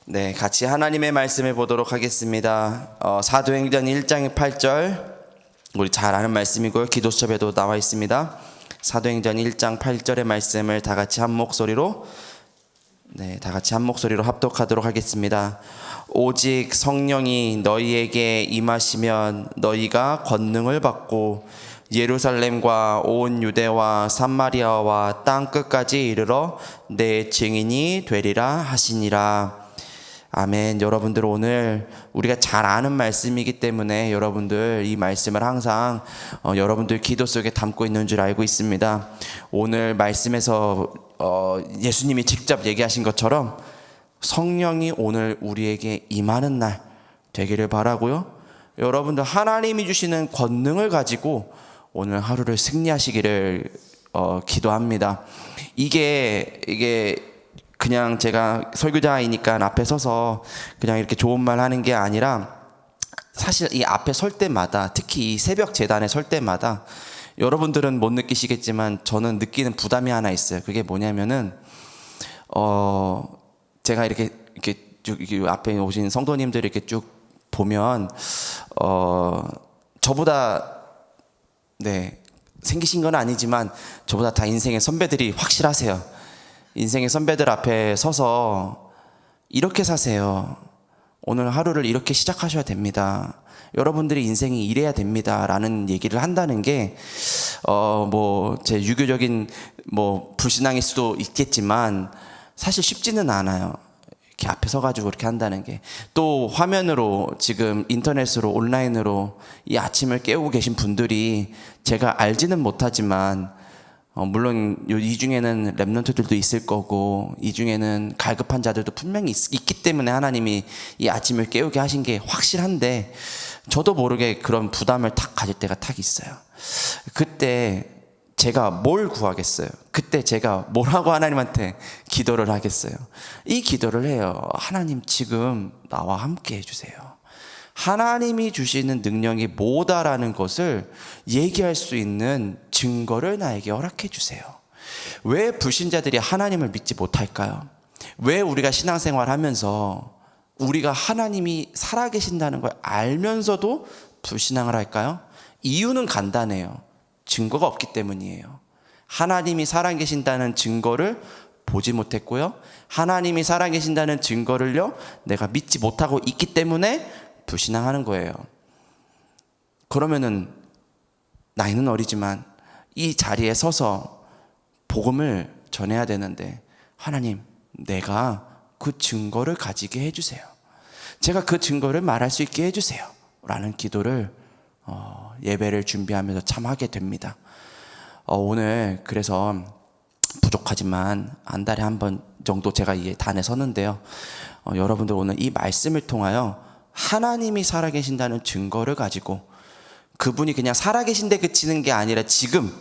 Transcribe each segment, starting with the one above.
네, 같이 하나님의 말씀을 보도록 하겠습니다. 사도행전 1장 8절, 우리 잘 아는 말씀이고요. 기도수첩에도 나와 있습니다. 사도행전 1장 8절의 말씀을 다 같이 한 목소리로 합독하도록 하겠습니다. 오직 성령이 너희에게 임하시면 너희가 권능을 받고 예루살렘과 온 유대와 삼마리아와 땅 끝까지 이르러 내 증인이 되리라 하시니라. 아멘. 여러분들, 오늘 우리가 잘 아는 말씀이기 때문에 여러분들 이 말씀을 항상 여러분들 기도 속에 담고 있는 줄 알고 있습니다. 오늘 말씀에서 예수님이 직접 얘기하신 것처럼 성령이 오늘 우리에게 임하는 날 되기를 바라고요. 여러분들, 하나님이 주시는 권능을 가지고 오늘 하루를 승리하시기를 기도합니다. 이게 그냥 제가 설교자이니까 앞에 서서 그냥 이렇게 좋은 말 하는 게 아니라, 사실 이 앞에 설 때마다, 특히 이 새벽 재단에 설 때마다 여러분들은 못 느끼시겠지만 저는 느끼는 부담이 하나 있어요. 그게 뭐냐면은 제가 이렇게 쭉 앞에 오신 성도님들 이렇게 쭉 보면 저보다 생기신 건 아니지만 저보다 다 인생의 선배들이 확실하세요. 인생의 선배들 앞에 서서 이렇게 사세요. 오늘 하루를 이렇게 시작하셔야 됩니다. 여러분들이 인생이 이래야 됩니다. 라는 얘기를 한다는 게, 제 유교적인 불신앙일 수도 있겠지만 사실 쉽지는 않아요. 이렇게 앞에 서가지고 그렇게 한다는 게. 또 화면으로, 지금 인터넷으로, 온라인으로 이 아침을 깨우고 계신 분들이 제가 알지는 못하지만, 물론 이 중에는 렘넌트들도 있을 거고, 이 중에는 갈급한 자들도 분명히 있기 때문에 하나님이 이 아침을 깨우게 하신 게 확실한데, 저도 모르게 그런 부담을 탁 가질 때가 탁 있어요. 그때 제가 뭘 구하겠어요? 그때 제가 뭐라고 하나님한테 기도를 하겠어요? 이 기도를 해요. 하나님, 지금 나와 함께 해주세요. 하나님이 주시는 능력이 뭐다라는 것을 얘기할 수 있는 증거를 나에게 허락해 주세요. 왜 불신자들이 하나님을 믿지 못할까요? 왜 우리가 신앙생활 하면서 우리가 하나님이 살아계신다는 걸 알면서도 불신앙을 할까요? 이유는 간단해요. 증거가 없기 때문이에요. 하나님이 살아계신다는 증거를 보지 못했고요. 하나님이 살아계신다는 증거를요, 내가 믿지 못하고 있기 때문에 불신앙하는 거예요. 그러면은 나이는 어리지만 이 자리에 서서 복음을 전해야 되는데, 하나님, 내가 그 증거를 가지게 해주세요. 제가 그 증거를 말할 수 있게 해주세요. 라는 기도를 예배를 준비하면서 참 하게 됩니다. 오늘 그래서 부족하지만 한 달에 한 번 정도 제가 이 단에 서는데요. 여러분들, 오늘 이 말씀을 통하여 하나님이 살아계신다는 증거를 가지고, 그분이 그냥 살아계신데 그치는 게 아니라 지금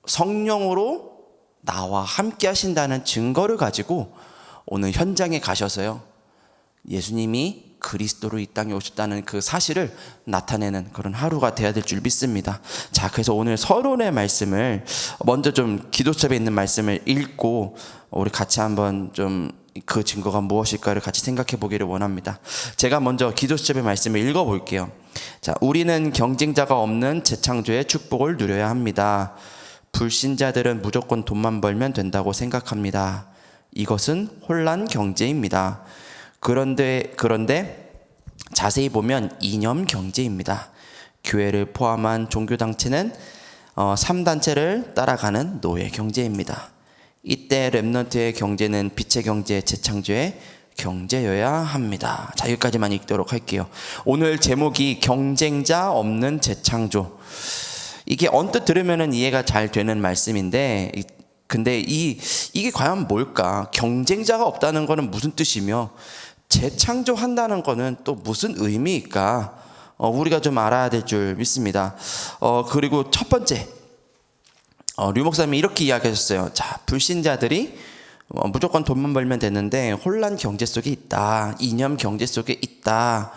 성령으로 나와 함께 하신다는 증거를 가지고 오늘 현장에 가셔서요, 예수님이 그리스도로 이 땅에 오셨다는 그 사실을 나타내는 그런 하루가 되어야 될 줄 믿습니다. 자, 그래서 오늘 서론의 말씀을 먼저 좀 기도첩에 있는 말씀을 읽고 우리 같이 한번 좀 그 증거가 무엇일까를 같이 생각해 보기를 원합니다. 제가 먼저 기도첩의 말씀을 읽어 볼게요. 자, 우리는 경쟁자가 없는 재창조의 축복을 누려야 합니다. 불신자들은 무조건 돈만 벌면 된다고 생각합니다. 이것은 혼란 경제입니다. 그런데 자세히 보면 이념 경제입니다. 교회를 포함한 종교단체는 3단체를 따라가는 노예 경제입니다. 이때 렘넌트의 경제는 빛의 경제, 재창조의 경제여야 합니다. 자, 여기까지만 읽도록 할게요. 오늘 제목이 경쟁자 없는 재창조. 이게 언뜻 들으면 이해가 잘 되는 말씀인데, 근데 이게 과연 뭘까? 경쟁자가 없다는 거는 무슨 뜻이며, 재창조한다는 거는 또 무슨 의미일까? 우리가 좀 알아야 될 줄 믿습니다. 그리고 첫 번째, 류 목사님이 이렇게 이야기하셨어요. 자, 불신자들이 무조건 돈만 벌면 되는데 혼란 경제 속에 있다. 이념 경제 속에 있다.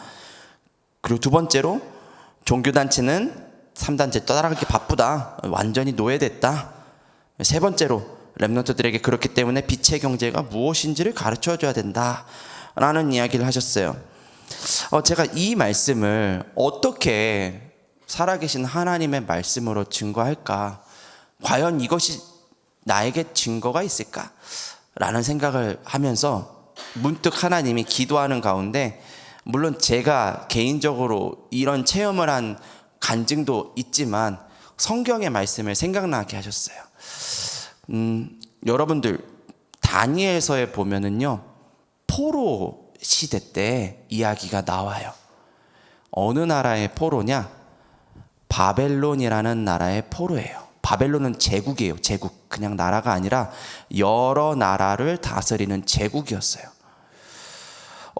그리고 두 번째로, 종교단체는 3단체 따라가기 바쁘다. 완전히 노예됐다. 세 번째로, 렘넌트들에게 그렇기 때문에 빛의 경제가 무엇인지를 가르쳐줘야 된다 라는 이야기를 하셨어요. 제가 이 말씀을 어떻게 살아계신 하나님의 말씀으로 증거할까? 과연 이것이 나에게 증거가 있을까? 라는 생각을 하면서 문득 하나님이 기도하는 가운데, 물론 제가 개인적으로 이런 체험을 한 간증도 있지만 성경의 말씀을 생각나게 하셨어요. 여러분들 다니엘서에 보면은요, 포로 시대 때 이야기가 나와요. 어느 나라의 포로냐? 바벨론이라는 나라의 포로예요. 바벨론은 제국이에요. 제국. 그냥 나라가 아니라 여러 나라를 다스리는 제국이었어요.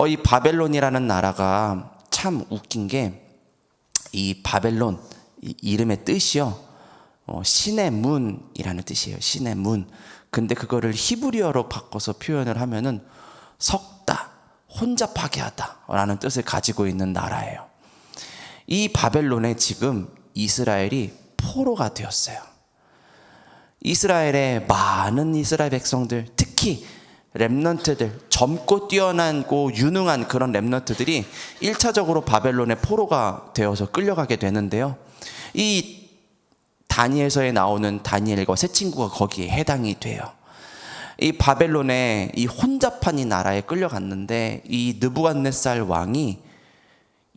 이 바벨론이라는 나라가 참 웃긴 게, 이 바벨론 이 이름의 뜻이요, 신의 문이라는 뜻이에요. 신의 문. 근데 그거를 히브리어로 바꿔서 표현을 하면은 섞다, 혼잡하게 하다 라는 뜻을 가지고 있는 나라예요. 이 바벨론에 지금 이스라엘이 포로가 되었어요. 이스라엘의 많은 이스라엘 백성들, 특히 렘넌트들, 젊고 뛰어나고 유능한 그런 렘넌트들이 1차적으로 바벨론의 포로가 되어서 끌려가게 되는데요, 이 다니엘서에 나오는 다니엘과 세 친구가 거기에 해당이 돼요. 이 바벨론의 이 혼잡한 이 나라에 끌려갔는데, 이 느부갓네살 왕이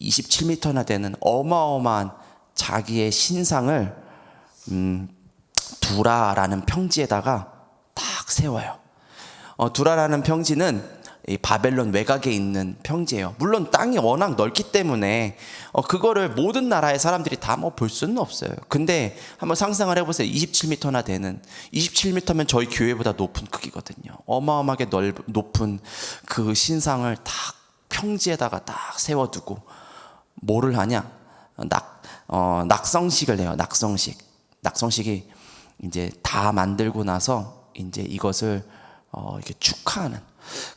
27m나 되는 어마어마한 자기의 신상을 두라라는 평지에다가 딱 세워요. 두라라는 평지는 이 바벨론 외곽에 있는 평지예요. 물론 땅이 워낙 넓기 때문에 그거를 모든 나라의 사람들이 다 볼 수는 없어요. 근데 한번 상상을 해보세요. 27m나 되는, 27m면 저희 교회보다 높은 크기거든요. 어마어마하게 높은 그 신상을 딱 평지에다가 딱 세워두고 뭐를 하냐? 낙성식을 해요. 낙성식이 이제 다 만들고 나서 이제 이것을 이렇게 축하하는.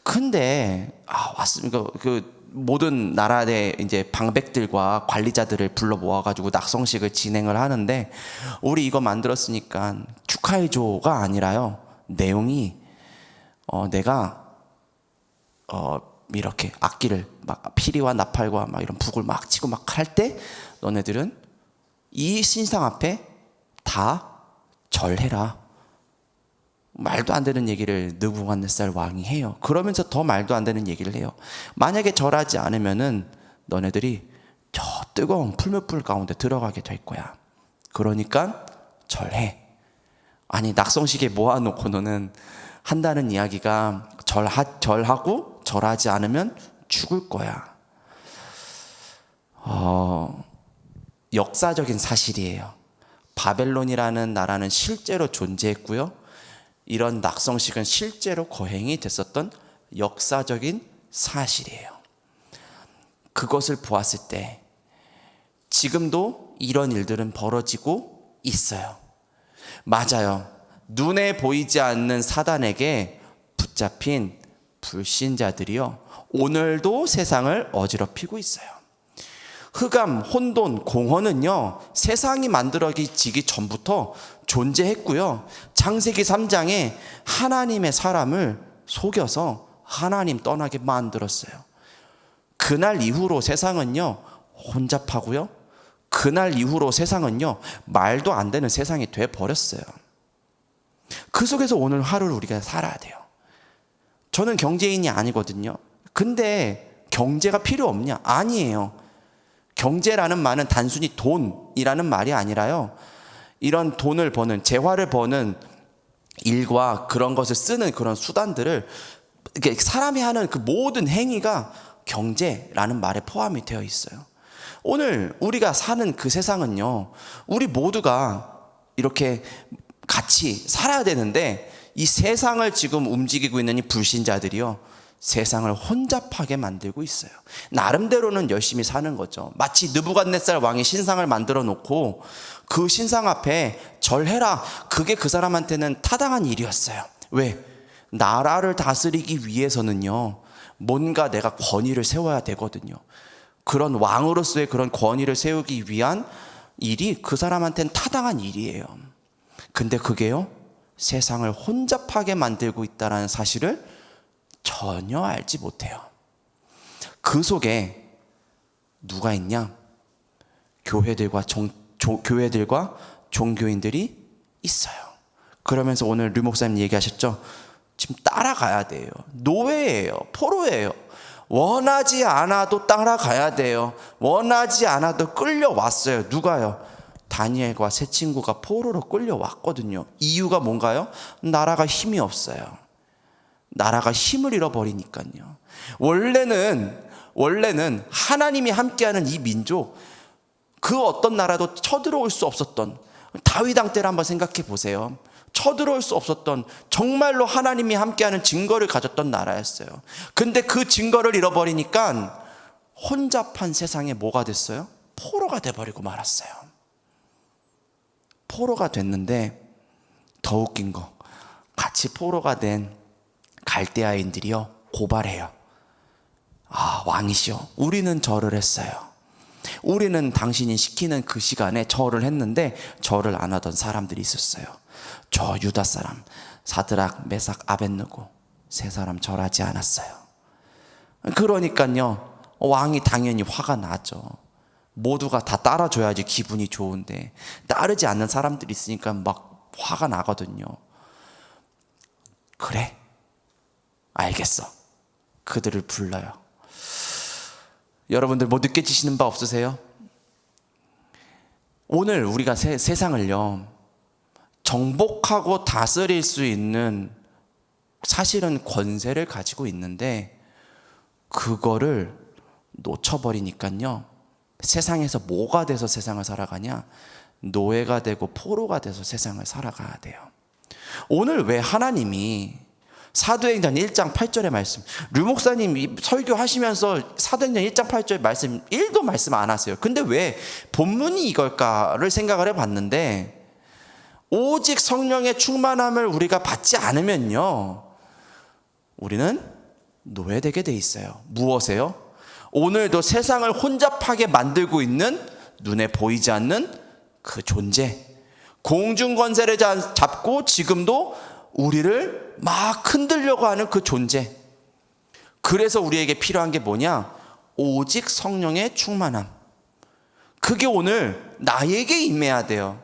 근데 왔습니까? 그 모든 나라의 이제 방백들과 관리자들을 불러 모아가지고 낙성식을 진행을 하는데, 우리 이거 만들었으니까 축하해줘가 아니라요, 내용이 내가 이렇게 악기를 막 피리와 나팔과 막 이런 북을 막 치고 막 할 때 너네들은 이 신상 앞에 다 절해라. 말도 안 되는 얘기를 느부갓네살 왕이 해요. 그러면서 더 말도 안 되는 얘기를 해요. 만약에 절하지 않으면은 너네들이 저 뜨거운 풀무불 가운데 들어가게 될 거야. 그러니까 절해. 아니, 낙성식에 모아놓고는 한다는 이야기가 절하고 절하지 않으면 죽을 거야. 역사적인 사실이에요. 바벨론이라는 나라는 실제로 존재했고요, 이런 낙성식은 실제로 거행이 됐었던 역사적인 사실이에요. 그것을 보았을 때 지금도 이런 일들은 벌어지고 있어요. 맞아요. 눈에 보이지 않는 사단에게 붙잡힌 불신자들이요, 오늘도 세상을 어지럽히고 있어요. 흑암, 혼돈, 공허는요, 세상이 만들어지기 전부터 존재했고요, 창세기 3장에 하나님의 사람을 속여서 하나님 떠나게 만들었어요. 그날 이후로 세상은요, 혼잡하고요, 그날 이후로 세상은요, 말도 안 되는 세상이 돼버렸어요. 그 속에서 오늘 하루를 우리가 살아야 돼요. 저는 경제인이 아니거든요. 근데 경제가 필요 없냐? 아니에요. 경제라는 말은 단순히 돈이라는 말이 아니라요, 이런 돈을 버는, 재화를 버는 일과 그런 것을 쓰는 그런 수단들을, 사람이 하는 그 모든 행위가 경제라는 말에 포함이 되어 있어요. 오늘 우리가 사는 그 세상은요, 우리 모두가 이렇게 같이 살아야 되는데, 이 세상을 지금 움직이고 있는 이 불신자들이요, 세상을 혼잡하게 만들고 있어요. 나름대로는 열심히 사는 거죠. 마치 느부갓네살 왕이 신상을 만들어 놓고 그 신상 앞에 절해라. 그게 그 사람한테는 타당한 일이었어요. 왜? 나라를 다스리기 위해서는요, 뭔가 내가 권위를 세워야 되거든요. 그런 왕으로서의 그런 권위를 세우기 위한 일이 그 사람한테는 타당한 일이에요. 근데 그게요, 세상을 혼잡하게 만들고 있다는 사실을 전혀 알지 못해요. 그 속에 누가 있냐? 교회들과 종교인들이 있어요. 그러면서 오늘 류 목사님 얘기하셨죠? 지금 따라가야 돼요. 노예예요. 포로예요. 원하지 않아도 따라가야 돼요. 원하지 않아도 끌려왔어요. 누가요? 다니엘과 세 친구가 포로로 끌려왔거든요. 이유가 뭔가요? 나라가 힘이 없어요. 나라가 힘을 잃어버리니까요. 원래는 하나님이 함께하는 이 민족, 그 어떤 나라도 쳐들어올 수 없었던, 다윗 왕 때를 한번 생각해 보세요. 쳐들어올 수 없었던, 정말로 하나님이 함께하는 증거를 가졌던 나라였어요. 근데 그 증거를 잃어버리니까 혼잡한 세상에 뭐가 됐어요? 포로가 돼버리고 말았어요. 포로가 됐는데 더 웃긴 거, 같이 포로가 된 갈대아인들이요 고발해요. 아, 왕이시여, 우리는 절을 했어요. 우리는 당신이 시키는 그 시간에 절을 했는데 절을 안 하던 사람들이 있었어요. 저 유다 사람 사드락, 메삭, 아벳느고 세 사람 절하지 않았어요. 그러니까요 왕이 당연히 화가 나죠. 모두가 다 따라줘야지 기분이 좋은데 따르지 않는 사람들이 있으니까 막 화가 나거든요. 그래, 알겠어. 그들을 불러요. 여러분들 뭐 느껴지시는 바 없으세요? 오늘 우리가 세상을요 정복하고 다스릴 수 있는 사실은 권세를 가지고 있는데 그거를 놓쳐버리니까요 세상에서 뭐가 돼서 세상을 살아가냐? 노예가 되고 포로가 돼서 세상을 살아가야 돼요. 오늘 왜 하나님이 사도행전 1장 8절의 말씀, 류 목사님 설교하시면서 사도행전 1장 8절 말씀 1도 말씀 안 하세요. 근데 왜 본문이 이걸까를 생각을 해봤는데 오직 성령의 충만함을 우리가 받지 않으면요 우리는 노예되게 돼 있어요. 무엇에요? 오늘도 세상을 혼잡하게 만들고 있는 눈에 보이지 않는 그 존재, 공중권세를 잡고 지금도 우리를 막 흔들려고 하는 그 존재. 그래서 우리에게 필요한 게 뭐냐? 오직 성령의 충만함. 그게 오늘 나에게 임해야 돼요.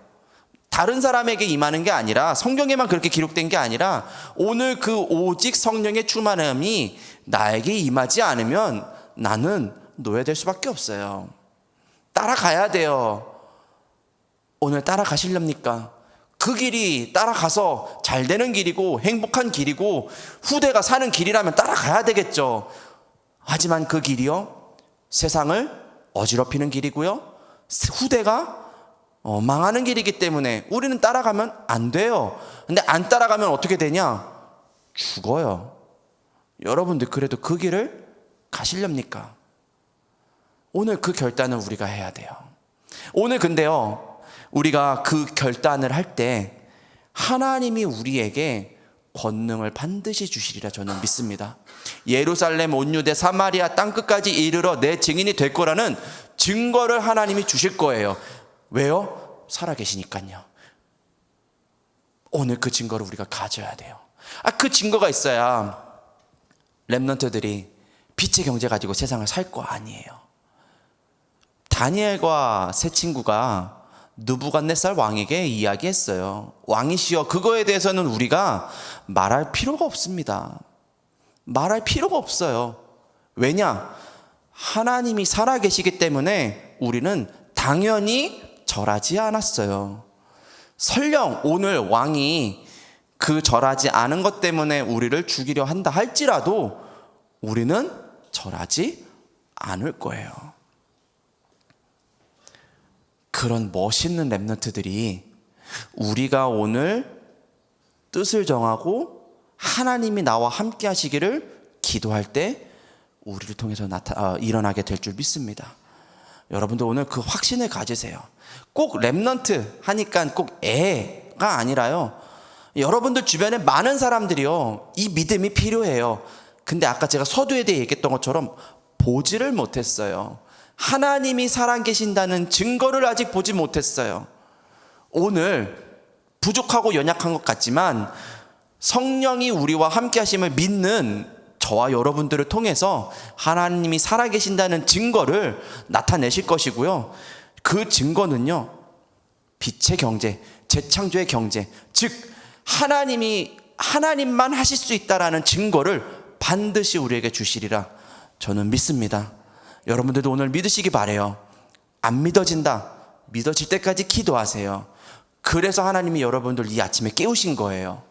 다른 사람에게 임하는 게 아니라, 성경에만 그렇게 기록된 게 아니라 오늘 그 오직 성령의 충만함이 나에게 임하지 않으면 나는 노예될 수밖에 없어요. 따라가야 돼요. 오늘 따라가시렵니까? 그 길이 따라가서 잘 되는 길이고 행복한 길이고 후대가 사는 길이라면 따라가야 되겠죠. 하지만 그 길이요 세상을 어지럽히는 길이고요 후대가 망하는 길이기 때문에 우리는 따라가면 안 돼요. 근데 안 따라가면 어떻게 되냐? 죽어요. 여러분들 그래도 그 길을 가시렵니까? 오늘 그 결단을 우리가 해야 돼요. 오늘 근데요 우리가 그 결단을 할 때 하나님이 우리에게 권능을 반드시 주시리라 저는 믿습니다. 예루살렘 온 유대 사마리아 땅끝까지 이르러 내 증인이 될 거라는 증거를 하나님이 주실 거예요. 왜요? 살아계시니까요. 오늘 그 증거를 우리가 가져야 돼요. 그 증거가 있어야 렘넌트들이 빛의 경제 가지고 세상을 살 거 아니에요. 다니엘과 세 친구가 느부갓네살 왕에게 이야기했어요. 왕이시여, 그거에 대해서는 우리가 말할 필요가 없습니다. 말할 필요가 없어요. 왜냐? 하나님이 살아계시기 때문에 우리는 당연히 절하지 않았어요. 설령 오늘 왕이 그 절하지 않은 것 때문에 우리를 죽이려 한다 할지라도 우리는 절하지 않을 거예요. 그런 멋있는 렘넌트들이 우리가 오늘 뜻을 정하고 하나님이 나와 함께 하시기를 기도할 때 우리를 통해서 일어나게 될 줄 믿습니다. 여러분들 오늘 그 확신을 가지세요. 꼭 렘넌트 하니까 꼭 애가 아니라요 여러분들 주변에 많은 사람들이요 이 믿음이 필요해요. 근데 아까 제가 서두에 대해 얘기했던 것처럼 보지를 못했어요. 하나님이 살아계신다는 증거를 아직 보지 못했어요. 오늘 부족하고 연약한 것 같지만 성령이 우리와 함께 하심을 믿는 저와 여러분들을 통해서 하나님이 살아계신다는 증거를 나타내실 것이고요. 그 증거는요, 빛의 경제, 재창조의 경제, 즉 하나님만 하실 수 있다라는 증거를 반드시 우리에게 주시리라 저는 믿습니다. 여러분들도 오늘 믿으시기 바래요. 안 믿어진다, 믿어질 때까지 기도하세요. 그래서 하나님이 여러분들 이 아침에 깨우신 거예요.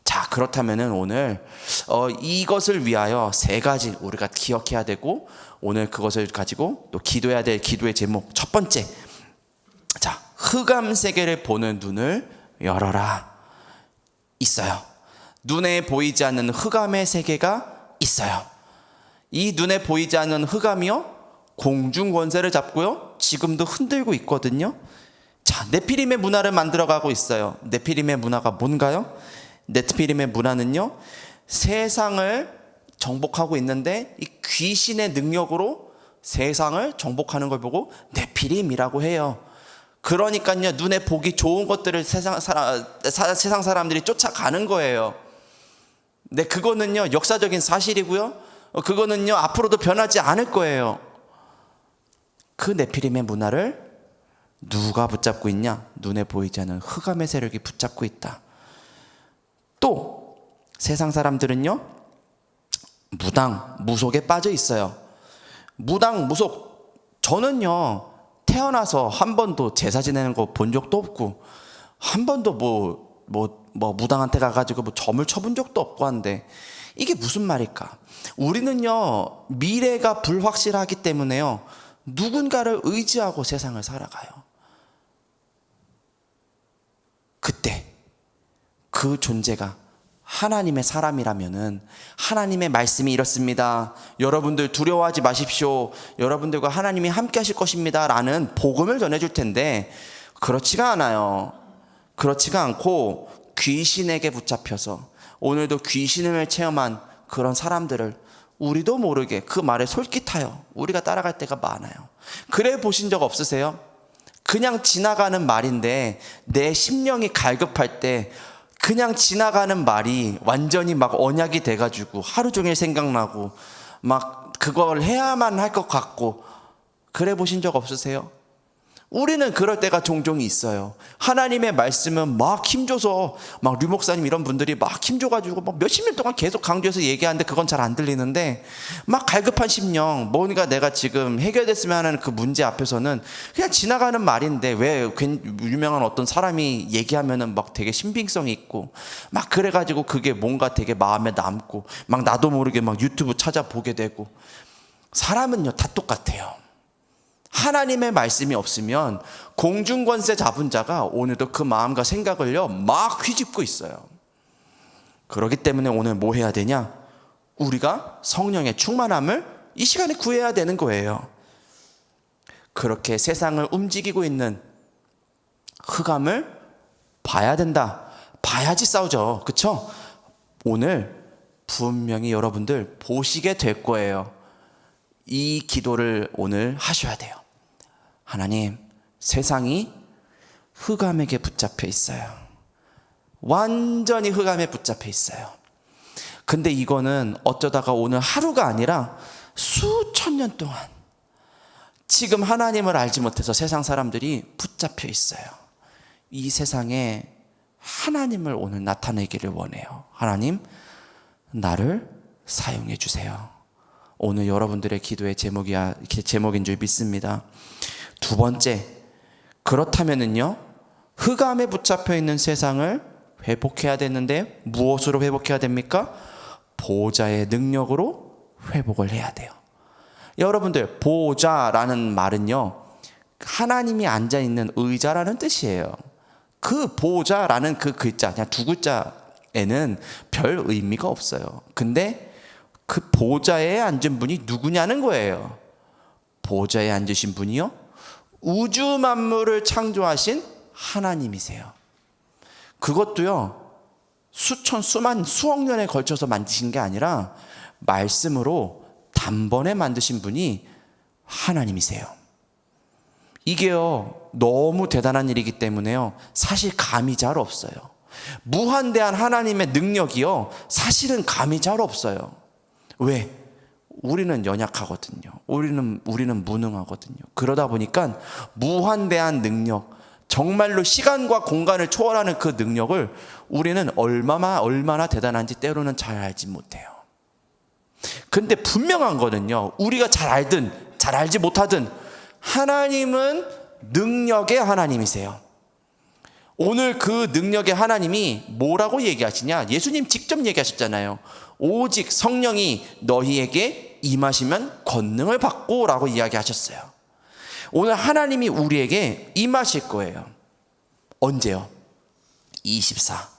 자, 그렇다면은 오늘 이것을 위하여 3가지 우리가 기억해야 되고, 오늘 그것을 가지고 또 기도해야 될 기도의 제목, 첫 번째, 자, 흑암 세계를 보는 눈을 열어라 있어요. 눈에 보이지 않는 흑암의 세계가 있어요. 이 눈에 보이지 않는 흑암이요, 공중 권세를 잡고요, 지금도 흔들고 있거든요. 자, 네피림의 문화를 만들어가고 있어요. 네피림의 문화가 뭔가요? 네피림의 문화는요, 세상을 정복하고 있는데 이 귀신의 능력으로 세상을 정복하는 걸 보고 네피림이라고 해요. 그러니까요, 눈에 보기 좋은 것들을 세상 사람들이 쫓아가는 거예요. 네, 그거는요 역사적인 사실이고요, 그거는요 앞으로도 변하지 않을 거예요. 그 네피림의 문화를 누가 붙잡고 있냐? 눈에 보이지 않는 흑암의 세력이 붙잡고 있다. 또 세상 사람들은요, 무당, 무속에 빠져 있어요. 무당, 무속, 저는요 태어나서 한 번도 제사 지내는 거 본 적도 없고, 한 번도 무당한테 가가지고 점을 쳐본 적도 없고 한데, 이게 무슨 말일까? 우리는요 미래가 불확실하기 때문에요, 누군가를 의지하고 세상을 살아가요. 그때 그 존재가 하나님의 사람이라면은, 하나님의 말씀이 이렇습니다, 여러분들 두려워하지 마십시오, 여러분들과 하나님이 함께 하실 것입니다 라는 복음을 전해줄 텐데, 그렇지가 않아요. 그렇지가 않고 귀신에게 붙잡혀서 오늘도 귀신을 체험한 그런 사람들을 우리도 모르게 그 말에 솔깃하여 우리가 따라갈 때가 많아요. 그래 보신 적 없으세요? 그냥 지나가는 말인데 내 심령이 갈급할 때 그냥 지나가는 말이 완전히 막 언약이 돼가지고 하루 종일 생각나고 막 그걸 해야만 할 것 같고, 그래 보신 적 없으세요? 우리는 그럴 때가 종종 있어요. 하나님의 말씀은 막 힘줘서, 막 류 목사님 이런 분들이 막 힘줘가지고 막 몇십 년 동안 계속 강조해서 얘기하는데 그건 잘 안 들리는데, 막 갈급한 심령, 뭔가 내가 지금 해결됐으면 하는 그 문제 앞에서는 그냥 지나가는 말인데, 왜 유명한 어떤 사람이 얘기하면은 막 되게 신빙성이 있고 막 그래가지고 그게 뭔가 되게 마음에 남고 막 나도 모르게 막 유튜브 찾아보게 되고. 사람은요 다 똑같아요. 하나님의 말씀이 없으면 공중권세 잡은 자가 오늘도 그 마음과 생각을요 막 휘집고 있어요. 그렇기 때문에 오늘 뭐 해야 되냐? 우리가 성령의 충만함을 이 시간에 구해야 되는 거예요. 그렇게 세상을 움직이고 있는 흑암을 봐야 된다. 봐야지 싸우죠. 그쵸? 오늘 분명히 여러분들 보시게 될 거예요. 이 기도를 오늘 하셔야 돼요. 하나님, 세상이 흑암에게 붙잡혀 있어요. 완전히 흑암에 붙잡혀 있어요. 근데 이거는 어쩌다가 오늘 하루가 아니라 수천 년 동안 지금 하나님을 알지 못해서 세상 사람들이 붙잡혀 있어요. 이 세상에 하나님을 오늘 나타내기를 원해요. 하나님, 나를 사용해 주세요. 오늘 여러분들의 기도의 제목인 줄 믿습니다. 두 번째, 그렇다면은요, 흑암에 붙잡혀 있는 세상을 회복해야 되는데 무엇으로 회복해야 됩니까? 보좌의 능력으로 회복을 해야 돼요. 여러분들, 보좌라는 말은요, 하나님이 앉아있는 의자라는 뜻이에요. 그 보좌라는 그 글자, 그냥 두 글자에는 별 의미가 없어요. 근데 그 보좌에 앉은 분이 누구냐는 거예요. 보좌에 앉으신 분이요, 우주 만물을 창조하신 하나님이세요. 그것도요 수억 년에 걸쳐서 만드신 게 아니라 말씀으로 단번에 만드신 분이 하나님이세요. 이게요 너무 대단한 일이기 때문에요 사실 감이 잘 없어요. 무한대한 하나님의 능력이요 사실은 감이 잘 없어요. 왜? 우리는 연약하거든요. 우리는 무능하거든요. 그러다 보니까 무한대한 능력, 정말로 시간과 공간을 초월하는 그 능력을 우리는 얼마나 대단한지 때로는 잘 알지 못해요. 근데 분명한 거는요, 우리가 잘 알든 잘 알지 못하든 하나님은 능력의 하나님이세요. 오늘 그 능력의 하나님이 뭐라고 얘기하시냐? 예수님 직접 얘기하셨잖아요. 오직 성령이 너희에게 임하시면 권능을 받고 라고 이야기하셨어요. 오늘 하나님이 우리에게 임하실 거예요. 언제요? 24.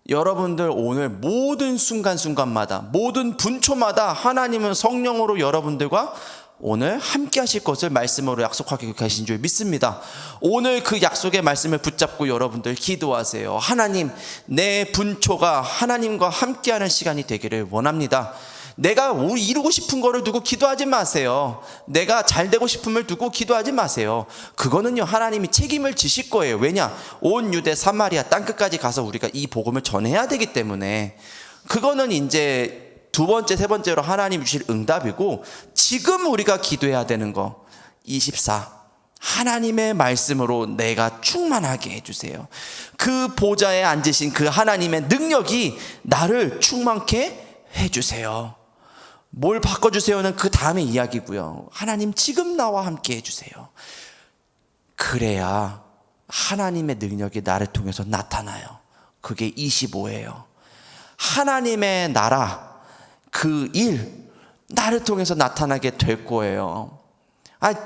여러분들 오늘 모든 순간순간마다, 모든 분초마다 하나님은 성령으로 여러분들과 오늘 함께 하실 것을 말씀으로 약속하고 계신 줄 믿습니다. 오늘 그 약속의 말씀을 붙잡고 여러분들 기도하세요. 하나님, 내 분초가 하나님과 함께하는 시간이 되기를 원합니다. 내가 이루고 싶은 거를 두고 기도하지 마세요. 내가 잘 되고 싶음을 두고 기도하지 마세요. 그거는요, 하나님이 책임을 지실 거예요. 왜냐? 온 유대 사마리아 땅끝까지 가서 우리가 이 복음을 전해야 되기 때문에 그거는 이제 두 번째, 세 번째로 하나님 주실 응답이고, 지금 우리가 기도해야 되는 거 24. 하나님의 말씀으로 내가 충만하게 해주세요. 그 보좌에 앉으신 그 하나님의 능력이 나를 충만케 해주세요. 뭘 바꿔주세요는 그 다음의 이야기고요. 하나님 지금 나와 함께 해주세요. 그래야 하나님의 능력이 나를 통해서 나타나요. 그게 25예요. 하나님의 나라, 그 일, 나를 통해서 나타나게 될 거예요.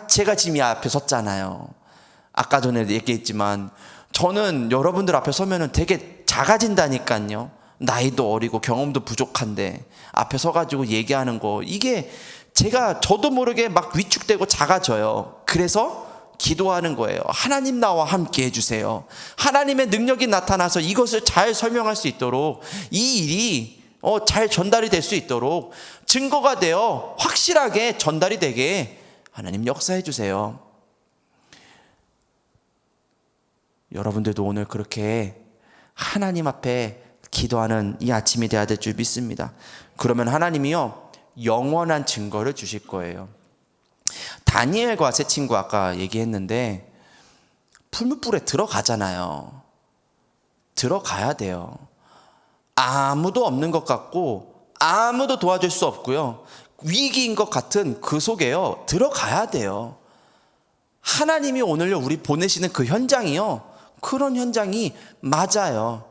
제가 지금 이 앞에 섰잖아요. 아까 전에 얘기했지만 저는 여러분들 앞에 서면은 되게 작아진다니까요. 나이도 어리고 경험도 부족한데 앞에 서가지고 얘기하는 거, 이게 저도 모르게 막 위축되고 작아져요. 그래서 기도하는 거예요. 하나님 나와 함께 해주세요. 하나님의 능력이 나타나서 이것을 잘 설명할 수 있도록, 이 일이 잘 전달이 될 수 있도록, 증거가 되어 확실하게 전달이 되게 하나님 역사해 주세요. 여러분들도 오늘 그렇게 하나님 앞에 기도하는 이 아침이 되어야 될 줄 믿습니다. 그러면 하나님이요, 영원한 증거를 주실 거예요. 다니엘과 세 친구 아까 얘기했는데 풀무불에 들어가잖아요. 들어가야 돼요. 아무도 없는 것 같고 아무도 도와줄 수 없고요, 위기인 것 같은 그 속에요, 들어가야 돼요. 하나님이 오늘요 우리 보내시는 그 현장이요, 그런 현장이 맞아요.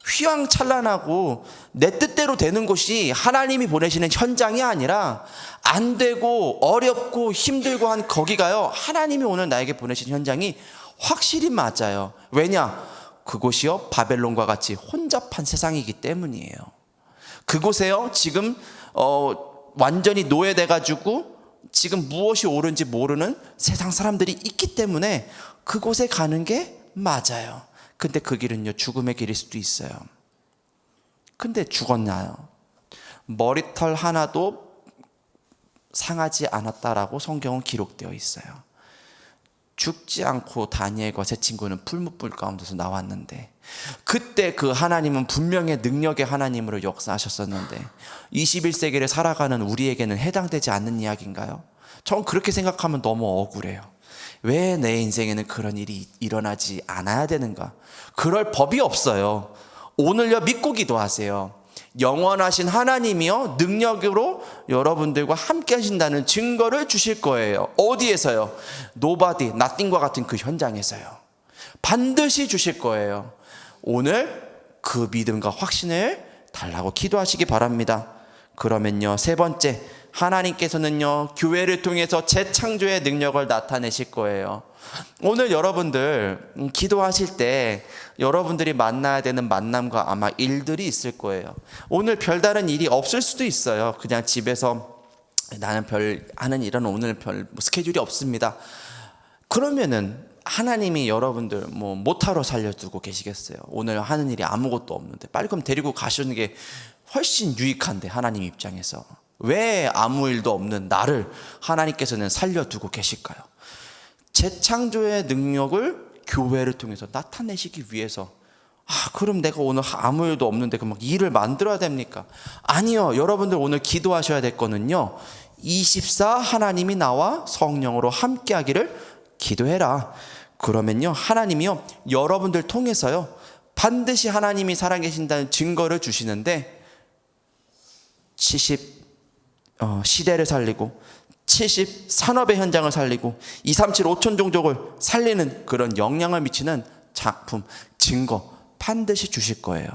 휘황찬란하고 내 뜻대로 되는 곳이 하나님이 보내시는 현장이 아니라, 안 되고 어렵고 힘들고 한 거기가요, 하나님이 오늘 나에게 보내신 현장이 확실히 맞아요. 왜냐? 그곳이요 바벨론과 같이 혼잡한 세상이기 때문이에요. 그곳에요 지금 완전히 노예돼가지고 지금 무엇이 옳은지 모르는 세상 사람들이 있기 때문에 그곳에 가는 게 맞아요. 근데 그 길은요 죽음의 길일 수도 있어요. 근데 죽었나요? 머리털 하나도 상하지 않았다라고 성경은 기록되어 있어요. 죽지 않고 다니엘과 세 친구는 풀무불 가운데서 나왔는데, 그때 그 하나님은 분명히 능력의 하나님으로 역사하셨었는데 21세기를 살아가는 우리에게는 해당되지 않는 이야기인가요? 전 그렇게 생각하면 너무 억울해요. 왜 내 인생에는 그런 일이 일어나지 않아야 되는가? 그럴 법이 없어요. 오늘요 믿고 기도하세요. 영원하신 하나님이요 능력으로 여러분들과 함께 하신다는 증거를 주실 거예요. 어디에서요? Nobody, Nothing과 같은 그 현장에서요. 반드시 주실 거예요. 오늘 그 믿음과 확신을 달라고 기도하시기 바랍니다. 그러면요 세 번째, 하나님께서는요 교회를 통해서 재창조의 능력을 나타내실 거예요. 오늘 여러분들 기도하실 때 여러분들이 만나야 되는 만남과 아마 일들이 있을 거예요. 오늘 별다른 일이 없을 수도 있어요. 그냥 집에서 나는 별 하는 일은 오늘 별 스케줄이 없습니다. 그러면은 하나님이 여러분들 못하러 살려두고 계시겠어요? 오늘 하는 일이 아무것도 없는데 빨리 그럼 데리고 가시는 게 훨씬 유익한데, 하나님 입장에서 왜 아무 일도 없는 나를 하나님께서는 살려두고 계실까요? 재창조의 능력을 교회를 통해서 나타내시기 위해서 그럼 내가 오늘 아무 일도 없는데 막 일을 만들어야 됩니까? 아니요. 여러분들 오늘 기도하셔야 될 거는요, 24 하나님이 나와 성령으로 함께 하기를 기도해라. 그러면요, 하나님이요, 여러분들 통해서요, 반드시 하나님이 살아계신다는 증거를 주시는데, 70 시대를 살리고 70 산업의 현장을 살리고 237 5천 종족을 살리는 그런 영향을 미치는 작품, 증거 반드시 주실 거예요.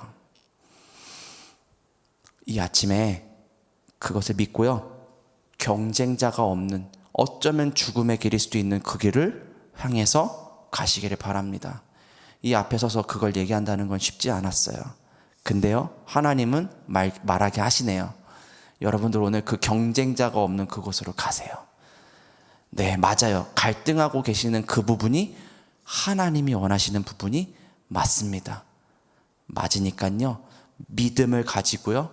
이 아침에 그것을 믿고요, 경쟁자가 없는, 어쩌면 죽음의 길일 수도 있는 그 길을 향해서 가시기를 바랍니다. 이 앞에 서서 그걸 얘기한다는 건 쉽지 않았어요. 근데요, 하나님은 말하게 하시네요. 여러분들 오늘 그 경쟁자가 없는 그곳으로 가세요. 네, 맞아요. 갈등하고 계시는 그 부분이 하나님이 원하시는 부분이 맞습니다. 맞으니까요, 믿음을 가지고요,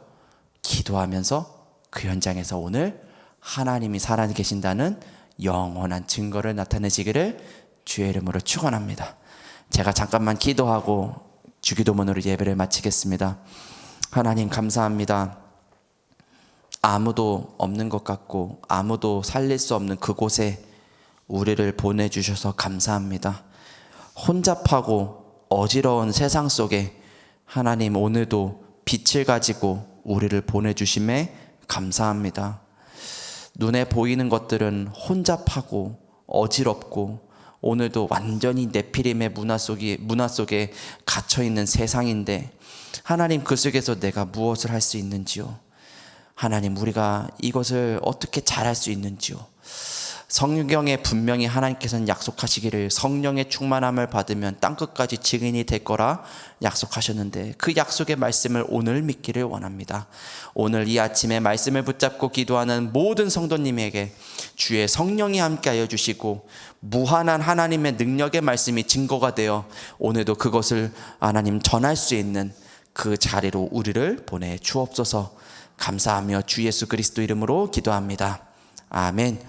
기도하면서 그 현장에서 오늘 하나님이 살아계신다는 영원한 증거를 나타내시기를 주의 이름으로 축원합니다. 제가 잠깐만 기도하고 주기도문으로 예배를 마치겠습니다. 하나님 감사합니다. 아무도 없는 것 같고 아무도 살릴 수 없는 그곳에 우리를 보내주셔서 감사합니다. 혼잡하고 어지러운 세상 속에 하나님 오늘도 빛을 가지고 우리를 보내주심에 감사합니다. 눈에 보이는 것들은 혼잡하고 어지럽고 오늘도 완전히 네피림의 문화 속에 갇혀있는 세상인데, 하나님 그 속에서 내가 무엇을 할 수 있는지요? 하나님, 우리가 이것을 어떻게 잘할 수 있는지요? 성경에 분명히 하나님께서는 약속하시기를 성령의 충만함을 받으면 땅끝까지 증인이 될 거라 약속하셨는데, 그 약속의 말씀을 오늘 믿기를 원합니다. 오늘 이 아침에 말씀을 붙잡고 기도하는 모든 성도님에게 주의 성령이 함께하여 주시고 무한한 하나님의 능력의 말씀이 증거가 되어 오늘도 그것을 하나님 전할 수 있는 그 자리로 우리를 보내 주옵소서. 감사하며 주 예수 그리스도 이름으로 기도합니다. 아멘.